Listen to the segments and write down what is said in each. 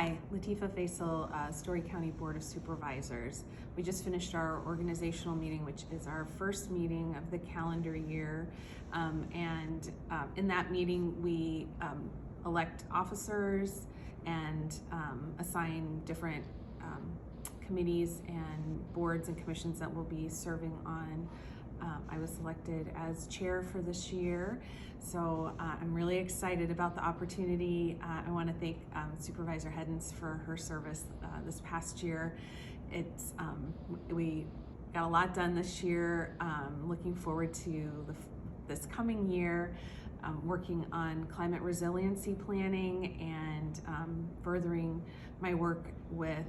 Hi, Latifah Faisal, Story County Board of Supervisors. We just finished our organizational meeting, which is our first meeting of the calendar year. In that meeting, we elect officers and assign different committees and boards and commissions that we'll be serving on. I was selected as chair for this year, so I'm really excited about the opportunity. I want to thank Supervisor Heddens for her service this past year. We got a lot done this year. Looking forward to this coming year, working on climate resiliency planning and furthering my work with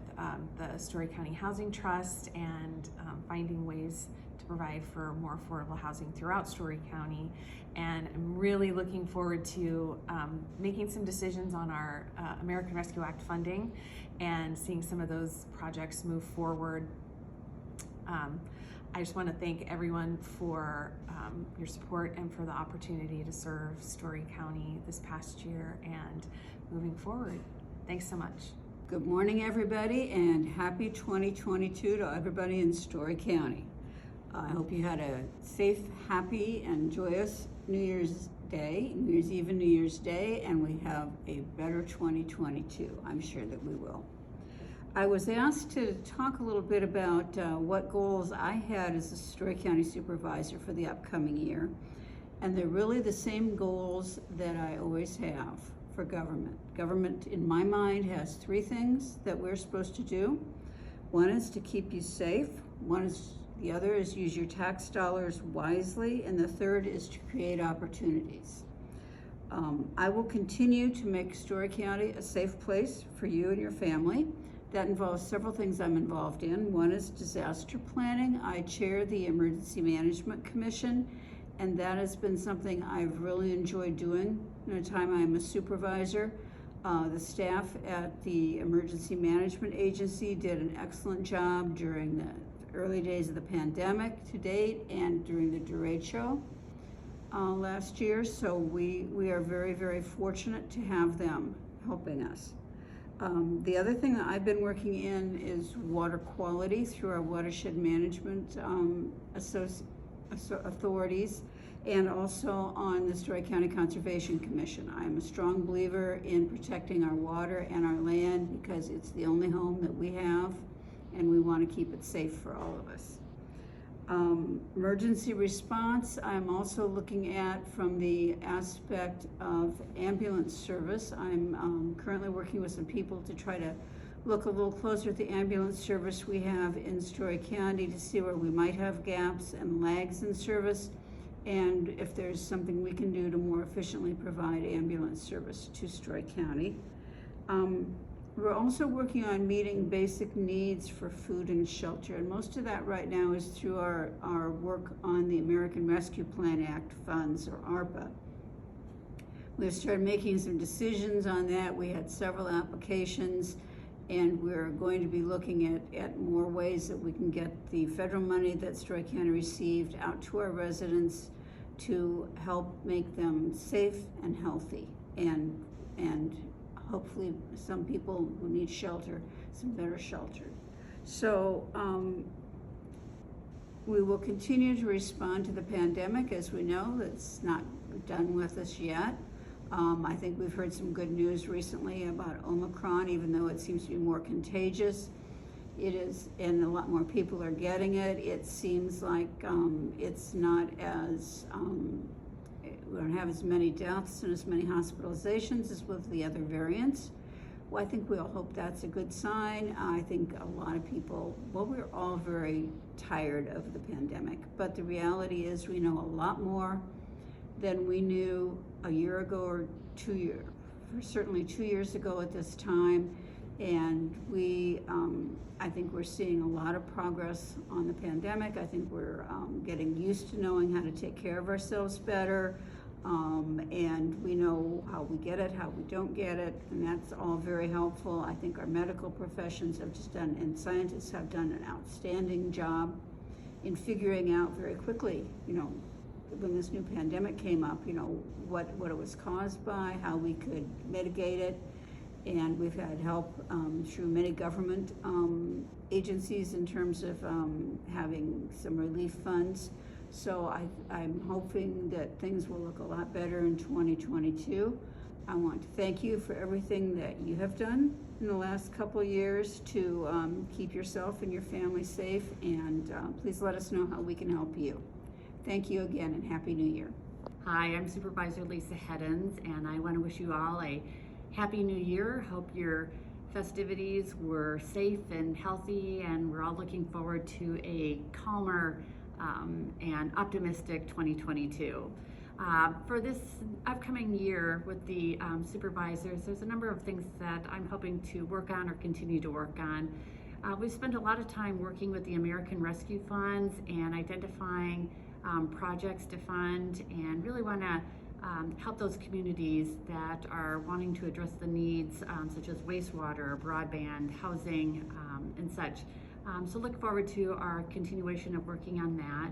the Story County Housing Trust and finding ways to provide for more affordable housing throughout Story County. And I'm really looking forward to making some decisions on our American Rescue Act funding and seeing some of those projects move forward. I just want to thank everyone for your support and for the opportunity to serve Story County this past year and moving forward. Thanks so much. Good morning, everybody, and happy 2022 to everybody in Story County. I hope you had a safe, happy, and joyous New Year's Day, New Year's Eve and New Year's Day, and we have a better 2022. I'm sure that we will. I was asked to talk a little bit about what goals I had as a Story County supervisor for the upcoming year, and they're really the same goals that I always have for government. Government, in my mind, has three things that we're supposed to do. One is to keep you safe. The other is use your tax dollars wisely, and the third is to create opportunities. I will continue to make Story County a safe place for you and your family. That involves several things I'm involved in. One is disaster planning. I chair the Emergency Management Commission, and that has been something I've really enjoyed doing in the time I'm a supervisor. The staff at the Emergency Management Agency did an excellent job during the early days of the pandemic to date and during the derecho last year. So we are very, very fortunate to have them helping us. The other thing that I've been working in is water quality through our watershed management authorities, and also on the Story County Conservation Commission. I'm a strong believer in protecting our water and our land because it's the only home that we have, and we want to keep it safe for all of us. Emergency response, I'm also looking at from the aspect of ambulance service. I'm currently working with some people to try to look a little closer at the ambulance service we have in Story County to see where we might have gaps and lags in service, and if there's something we can do to more efficiently provide ambulance service to Story County. We're also working on meeting basic needs for food and shelter, and most of that right now is through our work on the American Rescue Plan Act funds, or ARPA. We've started making some decisions on that. We had several applications, and we're going to be looking at more ways that we can get the federal money that Story County received out to our residents to help make them safe and healthy, and hopefully some people who need shelter, some better shelter. So we will continue to respond to the pandemic. As we know, it's not done with us yet. I think we've heard some good news recently about Omicron, even though it seems to be more contagious. It is, and a lot more people are getting it. It seems like it's not as, we don't have as many deaths and as many hospitalizations as with the other variants. Well, I think we all hope that's a good sign. I think a lot of people, well, we're all very tired of the pandemic, but the reality is we know a lot more than we knew a year ago or certainly 2 years ago at this time. And I think we're seeing a lot of progress on the pandemic. I think we're getting used to knowing how to take care of ourselves better. And we know how we get it, how we don't get it, and that's all very helpful. I think our medical professions have just done, and scientists have done an outstanding job in figuring out very quickly, when this new pandemic came up, what it was caused by, how we could mitigate it, And we've had help through many government agencies in terms of having some relief funds. So I'm hoping that things will look a lot better in 2022. I want to thank you for everything that you have done in the last couple of years to keep yourself and your family safe, and please let us know how we can help you. Thank you again, and Happy New Year. Hi, I'm Supervisor Lisa Heddens, and I want to wish you all a Happy New Year. Hope your festivities were safe and healthy, and we're all looking forward to a calmer and optimistic 2022. For this upcoming year with the supervisors, there's a number of things that I'm hoping to work on or continue to work on. We've spent a lot of time working with the American Rescue Funds and identifying projects to fund, and really want to help those communities that are wanting to address the needs such as wastewater, broadband, housing, and such. So look forward to our continuation of working on that.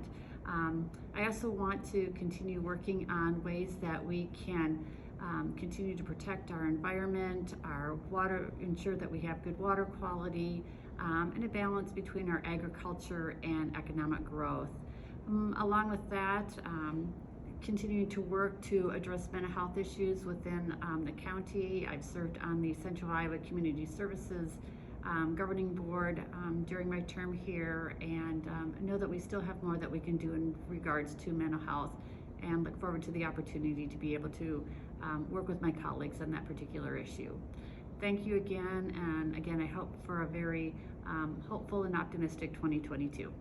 I also want to continue working on ways that we can continue to protect our environment, our water, ensure that we have good water quality, and a balance between our agriculture and economic growth. Along with that, continuing to work to address mental health issues within the county. I've served on the Central Iowa Community Services Governing Board during my term here, and I know that we still have more that we can do in regards to mental health, and look forward to the opportunity to be able to work with my colleagues on that particular issue. Thank you again, and again I hope for a very hopeful and optimistic 2022.